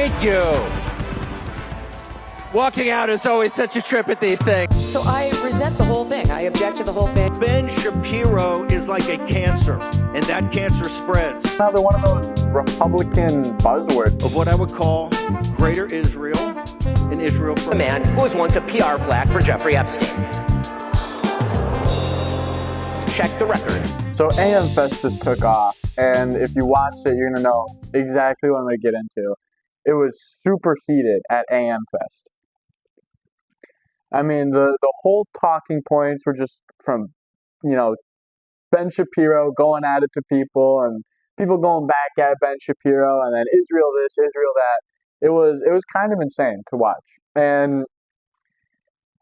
Thank you. Walking out is always such a trip at these things. So I resent the whole thing. I object to the whole thing. Ben Shapiro is like a cancer, and that cancer spreads. Now they're one of those Republican buzzwords Of what I would call greater Israel and Israel for a man who was once a PR flag for Jeffrey Epstein. Check the record. So Amfest just took off, and if you watched it, you're going to know exactly what I'm going to get into. It was super heated at Amfest. I mean, the whole talking points were just from, Ben Shapiro going at it to people, and people going back at Ben Shapiro, and then Israel this, Israel that. It was kind of insane to watch. And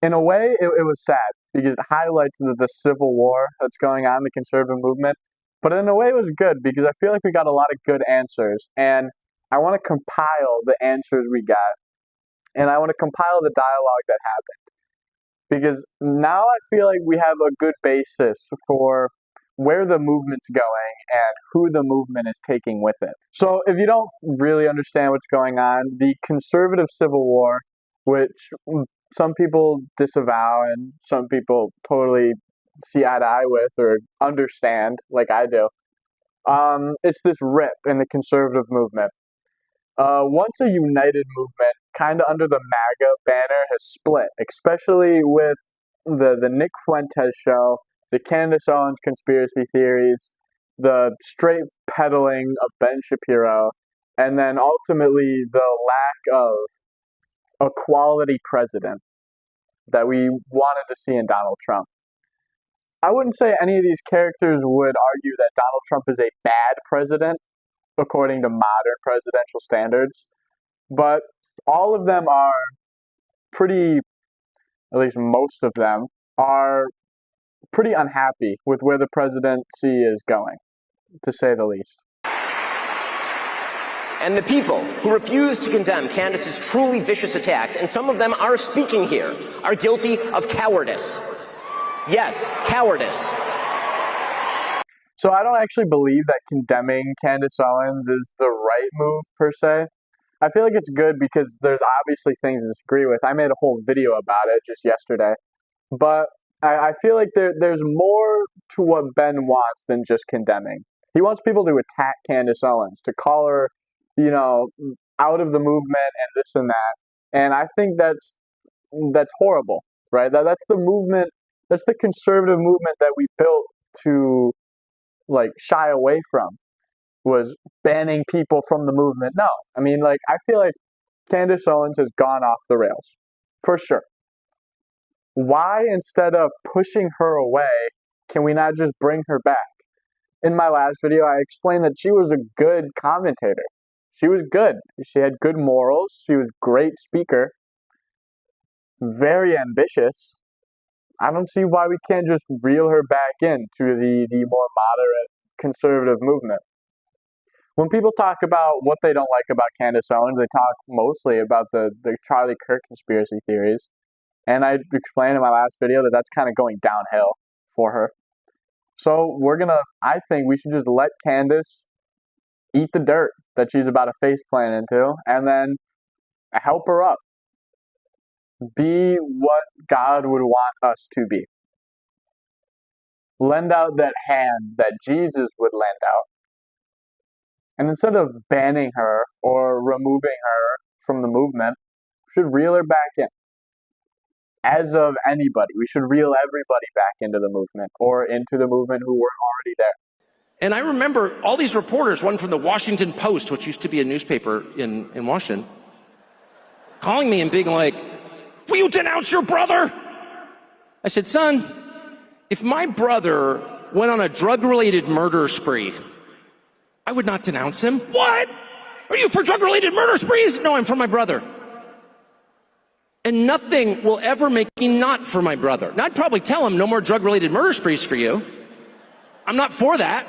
in a way, it was sad, because it highlights the civil war that's going on in the conservative movement. But in a way, it was good, because I feel like we got a lot of good answers. And I want to compile the answers we got. And I want to compile the dialogue that happened. Because now I feel like we have a good basis for where the movement's going and who the movement is taking with it. So if you don't really understand what's going on, the conservative civil war, which some people disavow and some people totally see eye to eye with or understand, like I do, it's this rip in the conservative movement. Once a united movement, kind of under the MAGA banner, has split, especially with the Nick Fuentes show, the Candace Owens conspiracy theories, the straight peddling of Ben Shapiro, and then ultimately the lack of a quality president that we wanted to see in Donald Trump. I wouldn't say any of these characters would argue that Donald Trump is a bad president, according to modern presidential standards, but all of them are pretty, at least most of them, are pretty unhappy with where the presidency is going, to say the least. And the people who refuse to condemn Candace's truly vicious attacks, and some of them are speaking here, are guilty of cowardice. Yes, cowardice. So I don't actually believe that condemning Candace Owens is the right move, per se. I feel like it's good because there's obviously things to disagree with. I made a whole video about it just yesterday. But I feel like there's more to what Ben wants than just condemning. He wants people to attack Candace Owens, to call her, out of the movement and this and that. And I think that's horrible, right? That's the movement, that's the conservative movement that we built to shy away from, was banning people from the movement. No, I mean, I feel like Candace Owens has gone off the rails, for sure. Why, instead of pushing her away, can we not just bring her back? In my last video, I explained that she was a good commentator. She was good. She had good morals. She was a great speaker. Very ambitious. I don't see why we can't just reel her back into the more moderate conservative movement. When people talk about what they don't like about Candace Owens, they talk mostly about the Charlie Kirk conspiracy theories. And I explained in my last video that that's kind of going downhill for her. So I think we should just let Candace eat the dirt that she's about to face plant into, and then help her up. Be what God would want us to be. Lend out that hand that Jesus would lend out. And instead of banning her or removing her from the movement, we should reel her back in. As of anybody, we should reel everybody back into the movement, or into the movement who were already there. And I remember all these reporters, one from the Washington Post, which used to be a newspaper in Washington, calling me and being like, "Will you denounce your brother?" I said, "Son, if my brother went on a drug-related murder spree, I would not denounce him." "What? Are you for drug-related murder sprees?" "No, I'm for my brother. And nothing will ever make me not for my brother." And I'd probably tell him, "No more drug-related murder sprees for you." I'm not for that.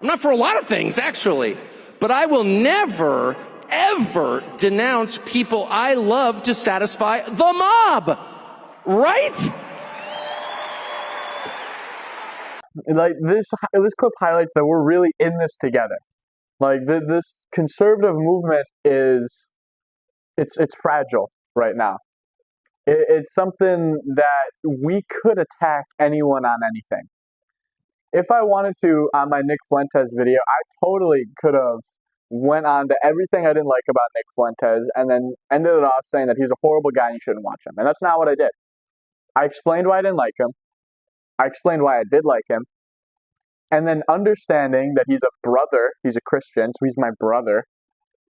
I'm not for a lot of things, actually. But I will never, ever denounce people I love to satisfy the mob. Right? This clip highlights that we're really in this together. This conservative movement is it's fragile right now. It's something that we could attack anyone on anything. If I wanted to, on my Nick Fuentes video, I totally could have went on to everything I didn't like about Nick Fuentes and then ended it off saying that he's a horrible guy and you shouldn't watch him. And that's not what I did. I explained why I didn't like him. I explained why I did like him. And then understanding that he's a brother, he's a Christian, so he's my brother,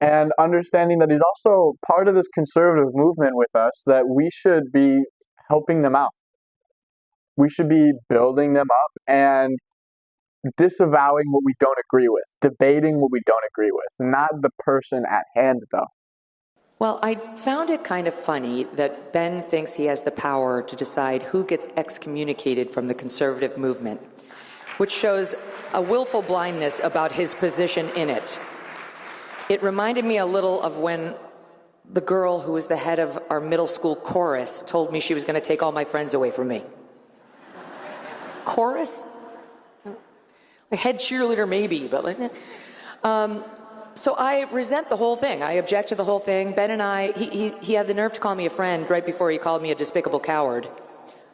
and understanding that he's also part of this conservative movement with us, that we should be helping them out. We should be building them up and disavowing what we don't agree with, debating what we don't agree with, not the person at hand, though. Well, I found it kind of funny that Ben thinks he has the power to decide who gets excommunicated from the conservative movement, which shows a willful blindness about his position in it. It reminded me a little of when the girl who was the head of our middle school chorus told me she was going to take all my friends away from me. Chorus? A head cheerleader maybe, but like, so I resent the whole thing. I object to the whole thing. Ben and I, he had the nerve to call me a friend right before he called me a despicable coward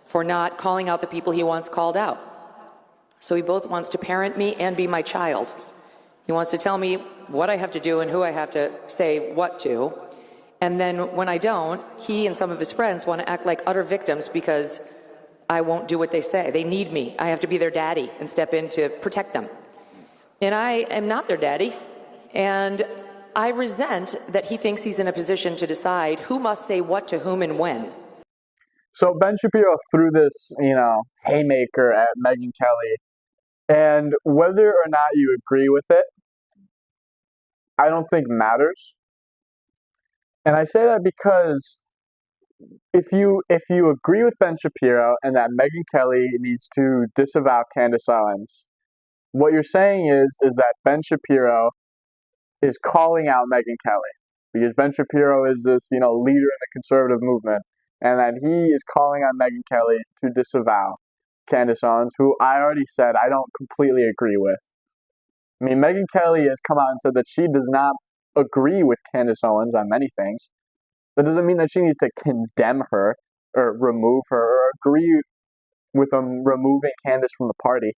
for not calling out the people he once called out. So he both wants to parent me and be my child. He wants to tell me what I have to do and who I have to say what to. And then when I don't, he and some of his friends want to act like utter victims because I won't do what they say. They need me. I have to be their daddy and step in to protect them. And I am not their daddy. And I resent that he thinks he's in a position to decide who must say what to whom and when. So Ben Shapiro threw this, haymaker at Megyn Kelly. And whether or not you agree with it, I don't think matters. And I say that because if you agree with Ben Shapiro and that Megyn Kelly needs to disavow Candace Owens, what you're saying is that Ben Shapiro is calling out Megyn Kelly because Ben Shapiro is this, leader in the conservative movement, and that he is calling on Megyn Kelly to disavow Candace Owens, who I already said I don't completely agree with. I mean, Megyn Kelly has come out and said that she does not agree with Candace Owens on many things. That doesn't mean that she needs to condemn her or remove her or agree with removing Candace from the party.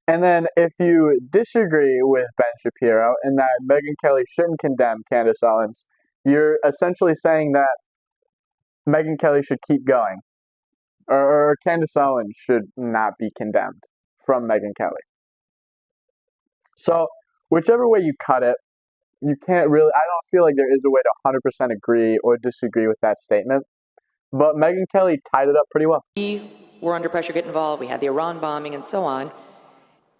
And then if you disagree with Ben Shapiro and that Megyn Kelly shouldn't condemn Candace Owens, you're essentially saying that Megyn Kelly should keep going. Or Candace Owens should not be condemned from Megyn Kelly. So, whichever way you cut it, you can't really, I don't feel like there is a way to 100% agree or disagree with that statement. But Megyn Kelly tied it up pretty well. We were under pressure to get involved. We had the Iran bombing and so on.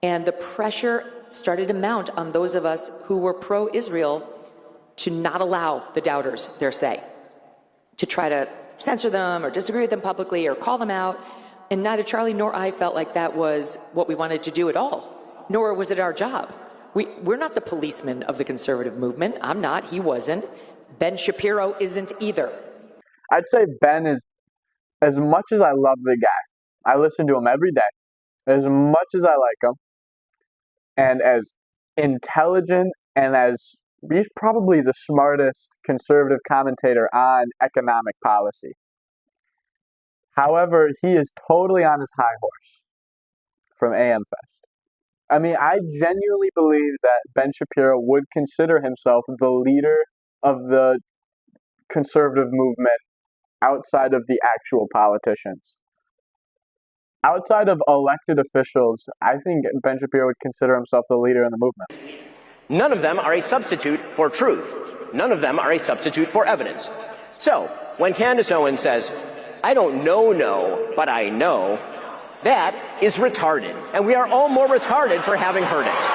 And the pressure started to mount on those of us who were pro-Israel to not allow the doubters their say, to try to censor them or disagree with them publicly or call them out. And neither Charlie nor I felt like that was what we wanted to do at all, nor was it our job. We're not the policemen of the conservative movement. I'm not. He wasn't. Ben Shapiro isn't either. I'd say Ben is, as much as I love the guy, I listen to him every day, as much as I like him, and as intelligent and as he's probably the smartest conservative commentator on economic policy. However, he is totally on his high horse from Amfest. I mean, I genuinely believe that Ben Shapiro would consider himself the leader of the conservative movement outside of the actual politicians. Outside of elected officials, I think Ben Shapiro would consider himself the leader in the movement. None of them are a substitute for truth. None of them are a substitute for evidence. So, when Candace Owens says, "I don't know, but I know," that is retarded. And we are all more retarded for having heard it.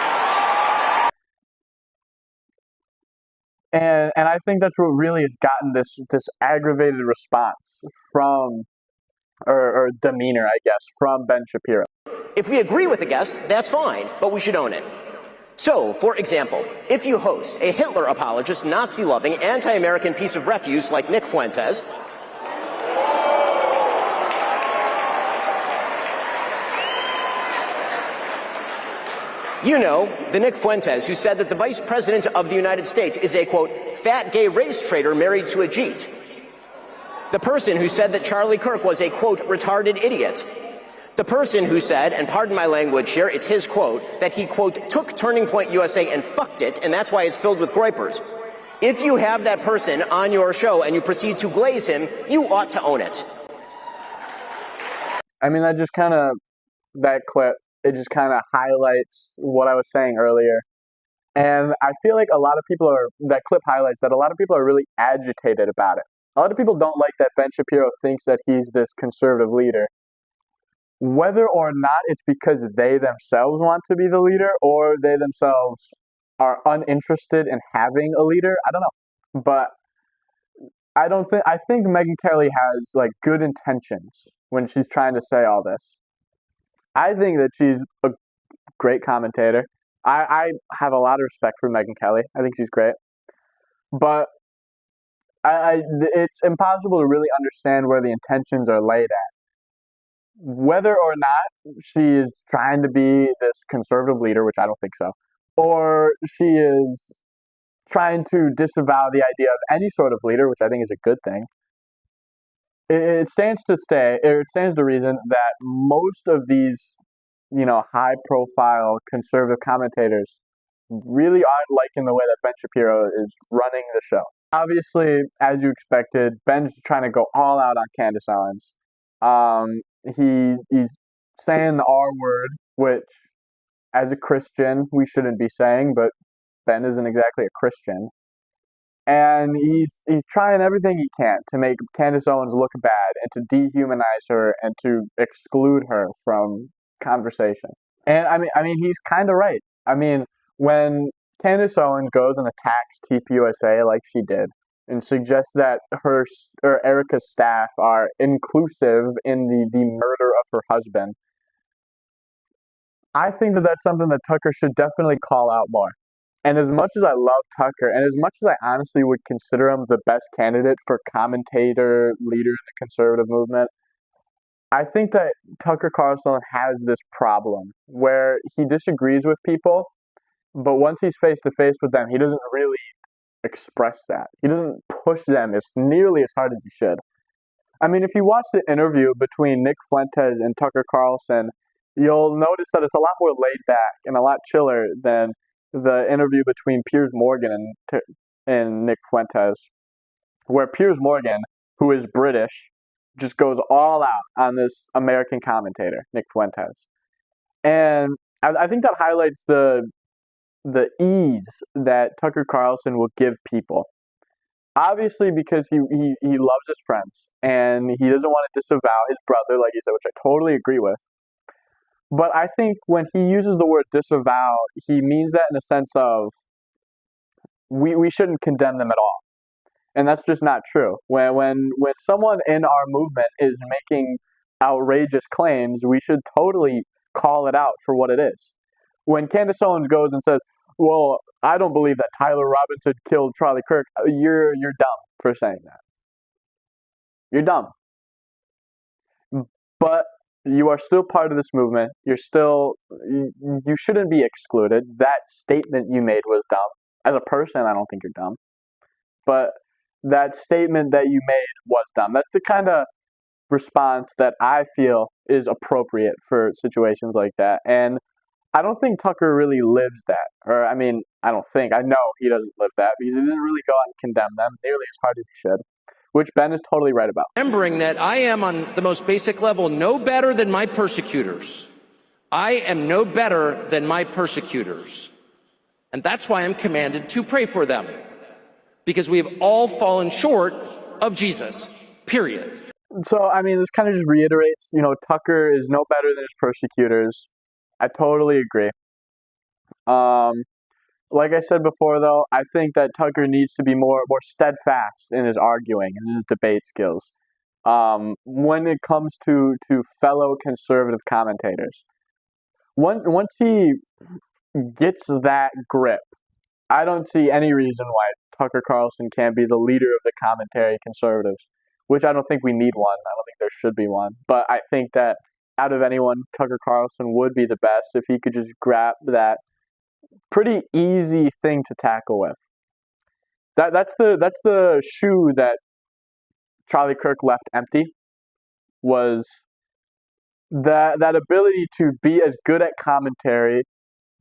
And I think that's what really has gotten this aggravated response from, or demeanor, I guess, from Ben Shapiro. If we agree with a guest, that's fine, but we should own it. So, for example, if you host a Hitler apologist, Nazi-loving, anti-American piece of refuse like Nick Fuentes, You know, the Nick Fuentes who said that the Vice President of the United States is a, quote, fat gay race traitor married to a Jeet. The person who said that Charlie Kirk was a, quote, retarded idiot. The person who said, and pardon my language here, it's his quote, that he, quote, took Turning Point USA and fucked it, and that's why it's filled with groypers. If you have that person on your show and you proceed to glaze him, you ought to own it. I mean, that clip, it just kind of highlights what I was saying earlier. And I feel like that clip highlights that a lot of people are really agitated about it. A lot of people don't like that Ben Shapiro thinks that he's this conservative leader. Whether or not it's because they themselves want to be the leader or they themselves are uninterested in having a leader, I don't know. But I think Megyn Kelly has like good intentions when she's trying to say all this. I think that she's a great commentator. I have a lot of respect for Megyn Kelly. I think she's great. But it's impossible to really understand where the intentions are laid at. Whether or not she is trying to be this conservative leader, which I don't think so, or she is trying to disavow the idea of any sort of leader, which I think is a good thing, it stands to reason that most of these, high-profile conservative commentators really aren't liking the way that Ben Shapiro is running the show. Obviously, as you expected, Ben's trying to go all out on Candace Owens. He's saying the R word, which, as a Christian, we shouldn't be saying, but Ben isn't exactly a Christian. And he's trying everything he can to make Candace Owens look bad and to dehumanize her and to exclude her from conversation. And I mean, he's kind of right. I mean, when Candace Owens goes and attacks TPUSA like she did, and suggests that her or Erica's staff are inclusive in the murder of her husband, I think that that's something that Tucker should definitely call out more. And as much as I love Tucker, and as much as I honestly would consider him the best candidate for commentator, leader in the conservative movement, I think that Tucker Carlson has this problem where he disagrees with people, but once he's face-to-face with them, he doesn't really express that. He doesn't push them as nearly as hard as he should. I mean, if you watch the interview between Nick Fuentes and Tucker Carlson, you'll notice that it's a lot more laid back and a lot chiller than the interview between Piers Morgan and Nick Fuentes, where Piers Morgan, who is British, just goes all out on this American commentator, Nick Fuentes. And I think that highlights the ease that Tucker Carlson will give people. Obviously, because he loves his friends, and he doesn't want to disavow his brother, like he said, which I totally agree with. But I think when he uses the word disavow, he means that in a sense of we shouldn't condemn them at all. And that's just not true. When someone in our movement is making outrageous claims, we should totally call it out for what it is. When Candace Owens goes and says, well, I don't believe that Tyler Robinson killed Charlie Kirk, you're dumb for saying that. You're dumb. But you are still part of this movement. You shouldn't be excluded. That statement you made was dumb. As a person, I don't think you're dumb. But that statement that you made was dumb. That's the kind of response that I feel is appropriate for situations like that. And I don't think Tucker really lives that. Or, I mean, I know he doesn't live that because he doesn't really go out and condemn them nearly as hard as he should, which Ben is totally right about. Remembering that I am, on the most basic level, no better than my persecutors. I am no better than my persecutors. And that's why I'm commanded to pray for them. Because we have all fallen short of Jesus, period. So, I mean, this kind of just reiterates, Tucker is no better than his persecutors. I totally agree. Like I said before, though, I think that Tucker needs to be more steadfast in his arguing and his debate skills when it comes to fellow conservative commentators. Once he gets that grip, I don't see any reason why Tucker Carlson can't be the leader of the commentary conservatives, which I don't think we need one. I don't think there should be one. But I think that out of anyone, Tucker Carlson would be the best if he could just grab that pretty easy thing to tackle with. That's the shoe that Charlie Kirk left empty, was that ability to be as good at commentary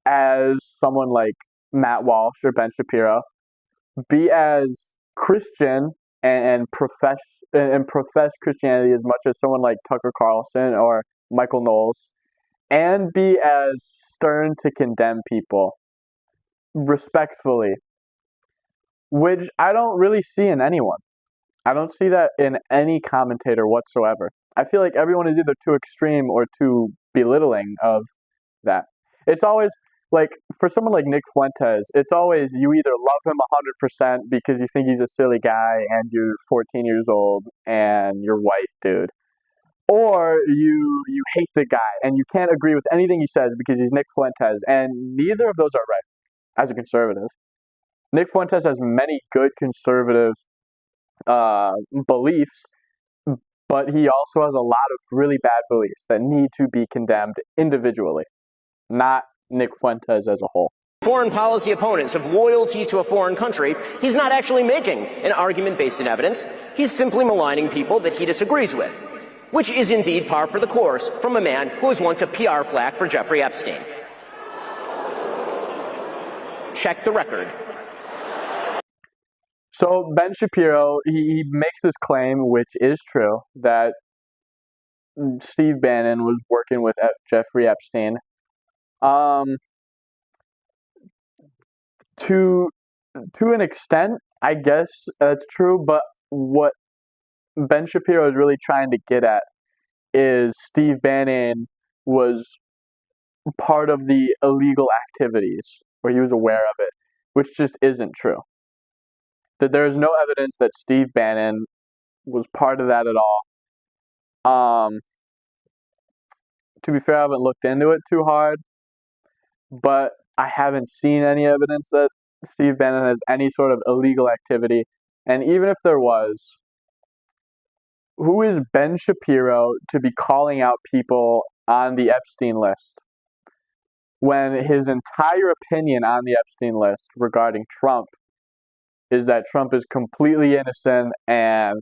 as someone like Matt Walsh or Ben Shapiro, be as Christian and profess Christianity as much as someone like Tucker Carlson or Michael Knowles, and be as stern to condemn people respectfully, which I don't really see in anyone. I don't see that in any commentator whatsoever. I feel like everyone is either too extreme or too belittling of that. It's always like, for someone like Nick Fuentes, it's always, you either love him 100% because you think he's a silly guy and you're 14 years old and you're white, dude, or you hate the guy and you can't agree with anything he says because he's Nick Fuentes, and neither of those are right as a conservative. Nick Fuentes has many good conservative beliefs, but he also has a lot of really bad beliefs that need to be condemned individually, not Nick Fuentes as a whole. Foreign policy opponents of loyalty to a foreign country, he's not actually making an argument based in evidence. He's simply maligning people that he disagrees with, which is indeed par for the course from a man who was once a PR flack for Jeffrey Epstein. Check the record. So Ben Shapiro, he makes this claim, which is true, that Steve Bannon was working with Jeffrey Epstein. To an extent, I guess that's true, but what Ben Shapiro is really trying to get at is Steve Bannon was part of the illegal activities, or he was aware of it, which just isn't true. That there is no evidence that Steve Bannon was part of that at all. To be fair, I haven't looked into it too hard, but I haven't seen any evidence that Steve Bannon has any sort of illegal activity. And even if there was, who is Ben Shapiro to be calling out people on the Epstein list when his entire opinion on the Epstein list regarding Trump is that Trump is completely innocent and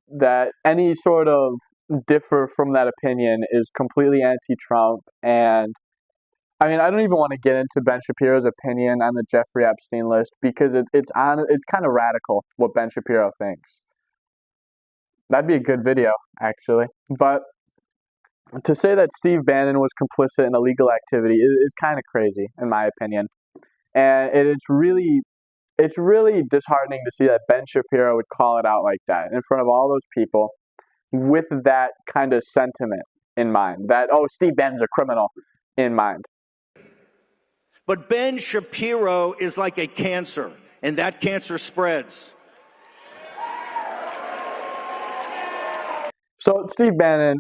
that any sort of differ from that opinion is completely anti-Trump? And I mean, I don't even want to get into Ben Shapiro's opinion on the Jeffrey Epstein list because it's kind of radical what Ben Shapiro thinks. That'd be a good video, actually. But to say that Steve Bannon was complicit in illegal activity is kind of crazy, in my opinion. And it's really disheartening to see that Ben Shapiro would call it out like that in front of all those people with that kind of sentiment in mind, that, oh, Steve Bannon's a criminal in mind. But Ben Shapiro is like a cancer, and that cancer spreads. So Steve Bannon,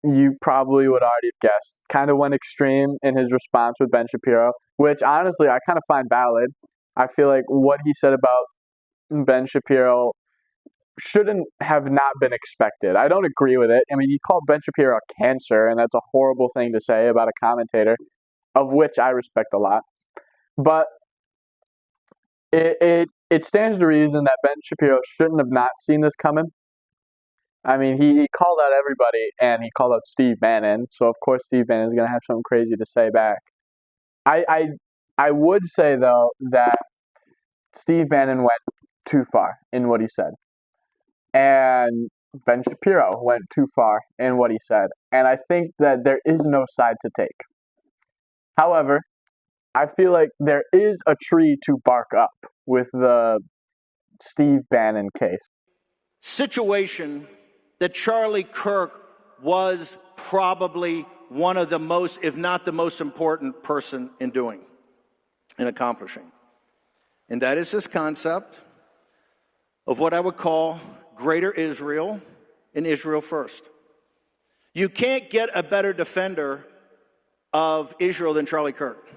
you probably would already have guessed, kind of went extreme in his response with Ben Shapiro, which honestly I kind of find valid. I feel like what he said about Ben Shapiro shouldn't have not been expected. I don't agree with it. I mean, he called Ben Shapiro a cancer, and that's a horrible thing to say about a commentator, of which I respect a lot. But it stands to reason that Ben Shapiro shouldn't have not seen this coming. I mean, he called out everybody, and he called out Steve Bannon, so of course Steve Bannon is going to have something crazy to say back. I would say, though, that Steve Bannon went too far in what he said. And Ben Shapiro went too far in what he said. And I think that there is no side to take. However, I feel like there is a tree to bark up with the Steve Bannon case. Situation that Charlie Kirk was probably one of the most, if not the most important person in doing and accomplishing. And that is this concept of what I would call Greater Israel and Israel first. You can't get a better defender of Israel than Charlie Kirk.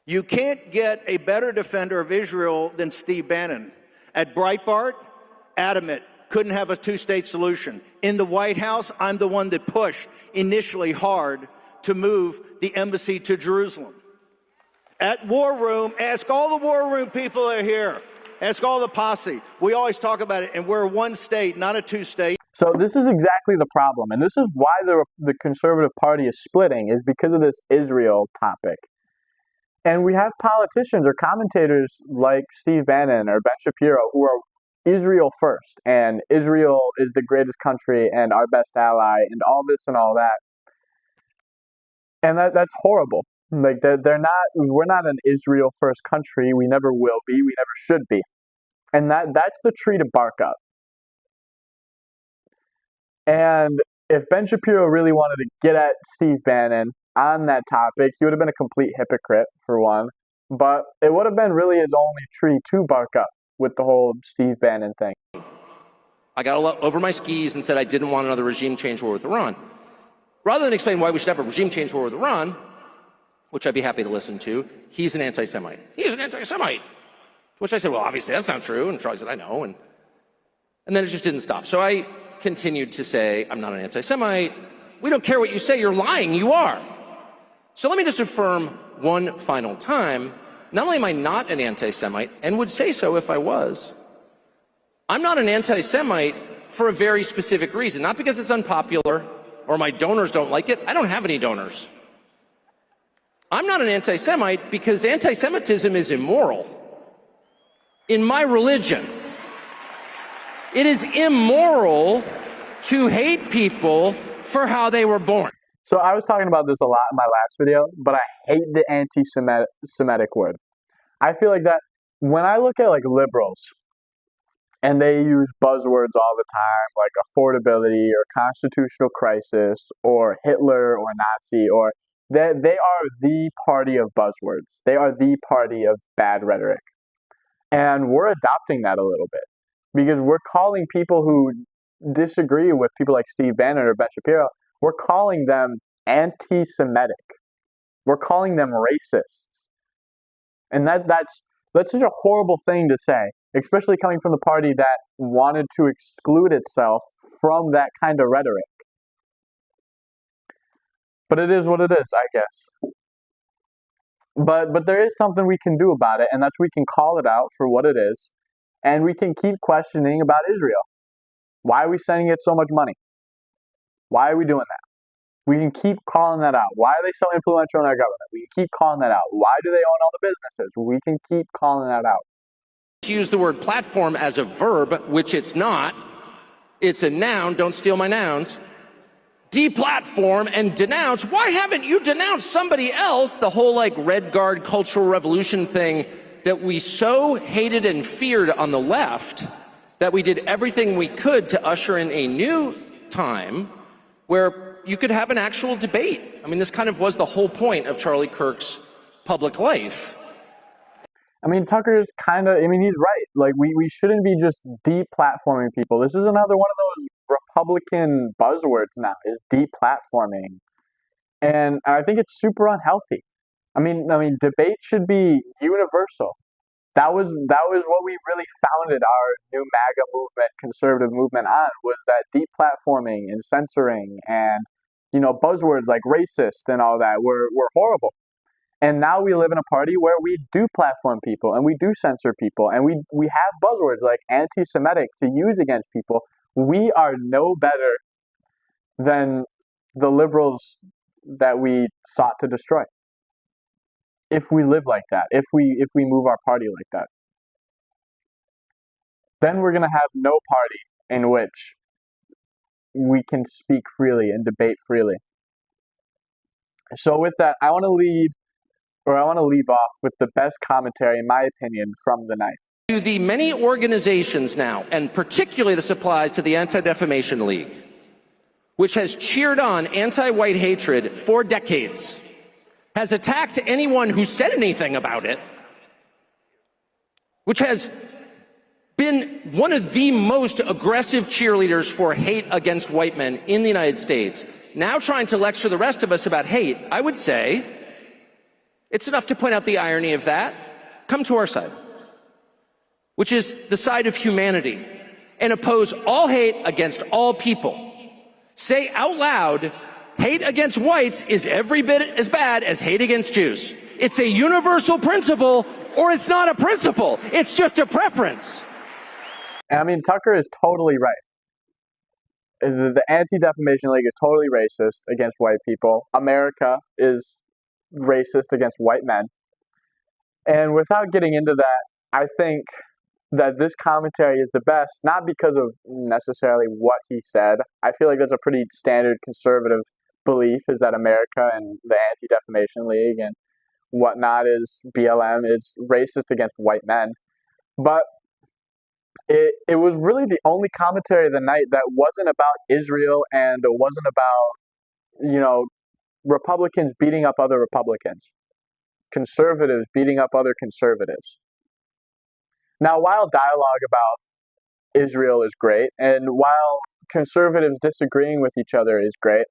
You can't get a better defender of Israel than Steve Bannon. At Breitbart, adamant, couldn't have a two-state solution. In the White House, I'm the one that pushed initially hard to move the embassy to Jerusalem. At War Room, ask all the War Room people that are here. Ask all the posse. We always talk about it, and we're one state, not a two-state. So this is exactly the problem, and this is why the Conservative Party is splitting, is because of this Israel topic. And we have politicians or commentators like Steve Bannon or Ben Shapiro who are Israel first, and Israel is the greatest country and our best ally, and all this and all that. And that's horrible. Like we're not an Israel first country. We never will be. We never should be. And that's the tree to bark up. And if Ben Shapiro really wanted to get at Steve Bannon on that topic, he would have been a complete hypocrite, for one. But it would have been really his only tree to bark up with the whole Steve Bannon thing. I got over my skis and said I didn't want another regime change war with Iran. Rather than explain why we should have a regime change war with Iran, which I'd be happy to listen to, he's an anti-Semite. He's an anti-Semite. To which I said, well, obviously that's not true. And Charlie said, I know. And then it just didn't stop. So I continued to say, I'm not an anti-Semite. We don't care what you say. You're lying. You are. So let me just affirm one final time. Not only am I not an anti-Semite, and would say so if I was, I'm not an anti-Semite for a very specific reason. Not because it's unpopular or my donors don't like it. I don't have any donors. I'm not an anti-Semite because anti-Semitism is immoral. In my religion, it is immoral to hate people for how they were born. So I was talking about this a lot in my last video, but I hate the anti-Semitic word. I feel like that when I look at like liberals and they use buzzwords all the time, like affordability or constitutional crisis or Hitler or Nazi, or they are the party of buzzwords. They are the party of bad rhetoric. And we're adopting that a little bit because we're calling people who disagree with people like Steve Bannon or Ben Shapiro, we're calling them anti-Semitic. We're calling them racists. And that's such a horrible thing to say, especially coming from the party that wanted to exclude itself from that kind of rhetoric. But it is what it is, I guess. But there is something we can do about it, and that's we can call it out for what it is, and we can keep questioning about Israel. Why are we sending it so much money? Why are we doing that? We can keep calling that out. Why are they so influential in our government? We can keep calling that out. Why do they own all the businesses? We can keep calling that out. To use the word platform as a verb, which it's not. It's a noun. Don't steal my nouns. Deplatform and denounce. Why haven't you denounced somebody else? The whole like Red Guard Cultural Revolution thing that we so hated and feared on the left that we did everything we could to usher in a new time where you could have an actual debate. I mean, this kind of was the whole point of Charlie Kirk's public life. I mean, Tucker's kind of, I mean, he's right. Like, we shouldn't be just deplatforming people. This is another one of those Republican buzzwords now, is deplatforming. And I think it's super unhealthy. I mean, debate should be universal. That was what we really founded our new MAGA movement, conservative movement on, was that deplatforming and censoring and, you know, buzzwords like racist and all that were horrible. And now we live in a party where we do platform people and we do censor people and we have buzzwords like anti-Semitic to use against people. We are no better than the liberals that we sought to destroy. If we live like that, if we move our party like that, then we're going to have no party in which we can speak freely and debate freely. So with that, I want to leave off with the best commentary, in my opinion, from the night. To the many organizations now, and particularly this applies to the Anti-Defamation League, which has cheered on anti-white hatred for decades, has attacked anyone who said anything about it, which has been one of the most aggressive cheerleaders for hate against white men in the United States, now trying to lecture the rest of us about hate. I would say it's enough to point out the irony of that. Come to our side, which is the side of humanity, and oppose all hate against all people. Say out loud, hate against whites is every bit as bad as hate against Jews. It's a universal principle, or it's not a principle. It's just a preference. And I mean, Tucker is totally right. The Anti-Defamation League is totally racist against white people. America is racist against white men. And without getting into that, I think that this commentary is the best, not because of necessarily what he said. I feel like that's a pretty standard conservative belief, is that America and the Anti-Defamation League and whatnot is BLM is racist against white men. But it was really the only commentary of the night that wasn't about Israel, and it wasn't about, Republicans beating up other Republicans, conservatives beating up other conservatives. Now, while dialogue about Israel is great, and while conservatives disagreeing with each other is great,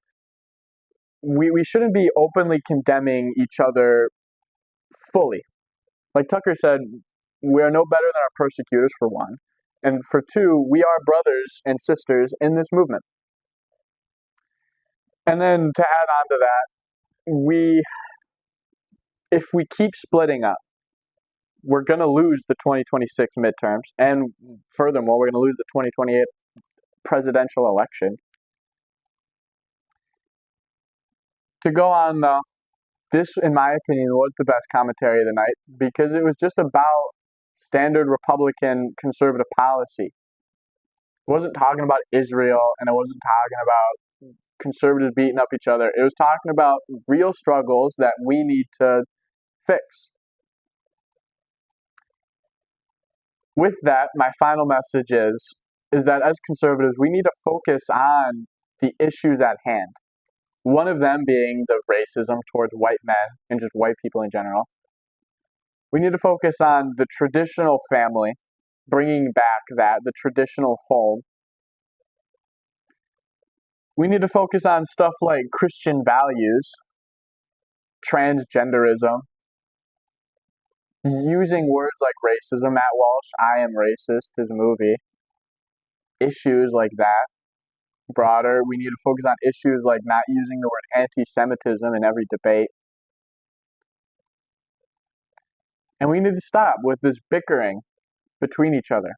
we shouldn't be openly condemning each other fully. Like Tucker said, we are no better than our persecutors, for one. And for two, we are brothers and sisters in this movement. And then to add on to that, if we keep splitting up, we're going to lose the 2026 midterms. And furthermore, we're going to lose the 2028 presidential election. To go on, though, this, in my opinion, was the best commentary of the night because it was just about standard Republican conservative policy. It wasn't talking about Israel, and it wasn't talking about conservatives beating up each other. It was talking about real struggles that we need to fix. With that, my final message is that as conservatives, we need to focus on the issues at hand. One of them being the racism towards white men and just white people in general. We need to focus on the traditional family, bringing back the traditional home. We need to focus on stuff like Christian values, transgenderism, using words like racism. Matt Walsh, I Am Racist, his movie. Issues like that. Broader, we need to focus on issues like not using the word anti-Semitism in every debate. And we need to stop with this bickering between each other.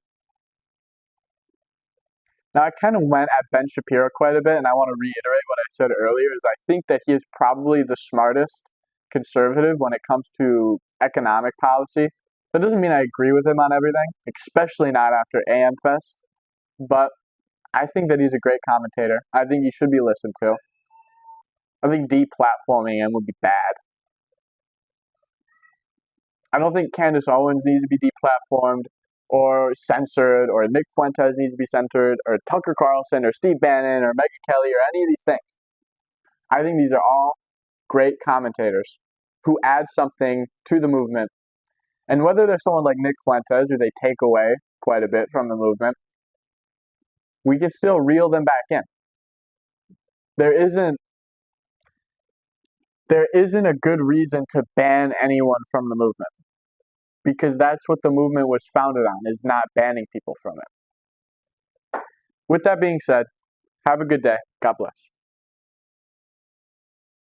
Now, I kind of went at Ben Shapiro quite a bit, and I want to reiterate what I said earlier, is I think that he is probably the smartest conservative when it comes to economic policy. That doesn't mean I agree with him on everything, especially not after Amfest, but I think that he's a great commentator. I think he should be listened to. I think deplatforming him would be bad. I don't think Candace Owens needs to be deplatformed or censored, or Nick Fuentes needs to be censored, or Tucker Carlson, or Steve Bannon, or Megyn Kelly, or any of these things. I think these are all great commentators who add something to the movement. And whether they're someone like Nick Fuentes, who they take away quite a bit from the movement, we can still reel them back in. There isn't a good reason to ban anyone from the movement, because that's what the movement was founded on, is not banning people from it. With that being said, have a good day. God bless.